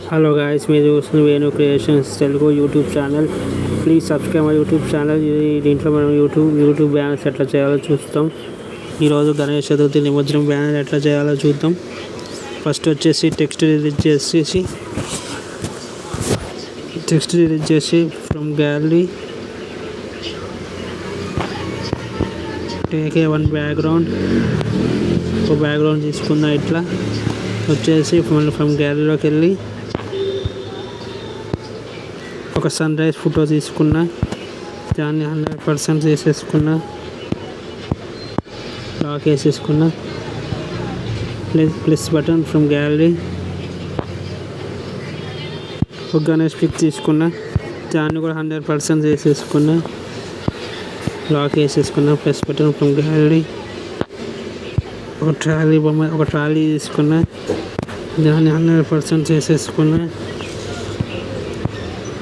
Hello guys, మీరు చూస్తున్న Venu creations Telugu YouTube channel. Please subscribe my YouTube channel. దీంట్లో మనం యూట్యూబ్ బ్యానర్స్ ఎట్లా చేయాలో చూస్తాం. ఈరోజు గణేష్ చతుర్థి నిమజ్జనం బ్యానర్ ఎట్లా చేయాలో చూద్దాం. ఫస్ట్ వచ్చేసి టెక్స్ట్ రిలీజ్ చేసి from gallery take a one background. ఒక బ్యాక్గ్రౌండ్ తీసుకున్నా. ఇట్లా వచ్చేసి మళ్ళీ ఫ్రమ్ గ్యాలరీలోకి వెళ్ళి ఒక సన్ రైజ్ ఫోటో తీసుకున్నా. దాన్ని 100% చేసేసుకున్నా. లాక్ వేసేసుకున్నా. Plus button from gallery. ఒక గణేష్ పిక్ తీసుకున్నా. దాన్ని కూడా 100% చేసేసుకున్నా. లాక్ వేసేసుకున్నా. Plus button from gallery. ఒక ట్రాలీ తీసుకున్నా. దాన్ని 100% చేసేసుకున్నా.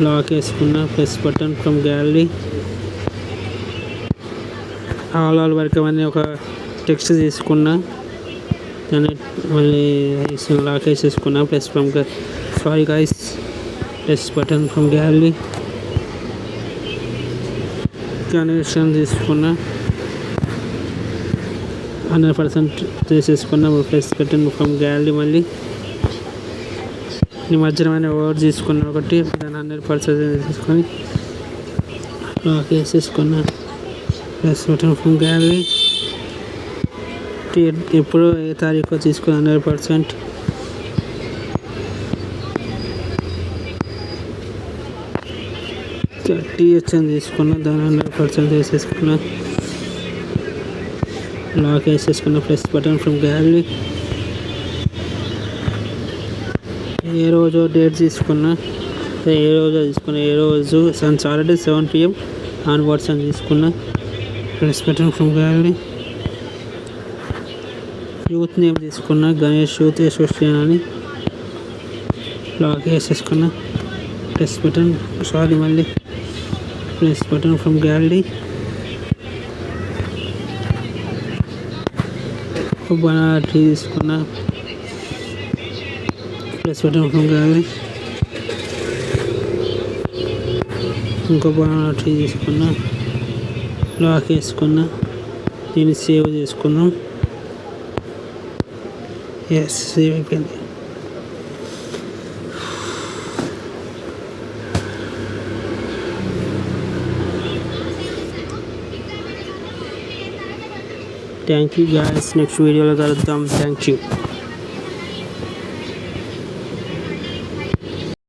లాక్ వేసుకున్నా. Plus button from gallery. ఆల్ వరకు అవన్నీ ఒక టెక్స్ట్ తీసుకున్నా. దాన్ని మళ్ళీ లాక్ వేసేసుకున్నా. Plus button from gallery. Connection తీసుకున్నా. 100% చేసేసుకున్నా. Plus button from gallery. మళ్ళీ నిమజ్జనం అనే వర్డ్ తీసుకున్నా ఒకటి. దాన్ని 100% తీసుకొని లాక్ వేసేసుకున్నా. Plus button from gallery. ఎప్పుడు ఏ తారీఖు తీసుకుని 100% THN తీసుకున్నా. దాన్ని 100% వేసేసుకున్నా. లాక్ వేసేసుకున్నా. Plus button from gallery. ఏ రోజు డేట్ తీసుకున్నా. ఏ రోజు సాటర్డే 7 PM ఆన్వర్డ్స్ అని తీసుకున్నా. Plus button from gallery. Youth name తీసుకున్నా. గణేష్ యూత్ అసోసియేషన్ అని. లాక్ వేసేసుకున్నా. ప్లస్ బటన్ మళ్ళీ plus button from gallery. Banana tree తీసుకున్నా. Plus button from gallery. ఇంకో బనానా ట్రీ తీసుకున్నా. లాక్ వేసుకున్నా. దీన్ని సేవ్ చేసుకున్నాం. సేవ్ అయిపోయింది. Thank you guys. నెక్స్ట్ వీడియోలో కలుద్దాం. Thank you.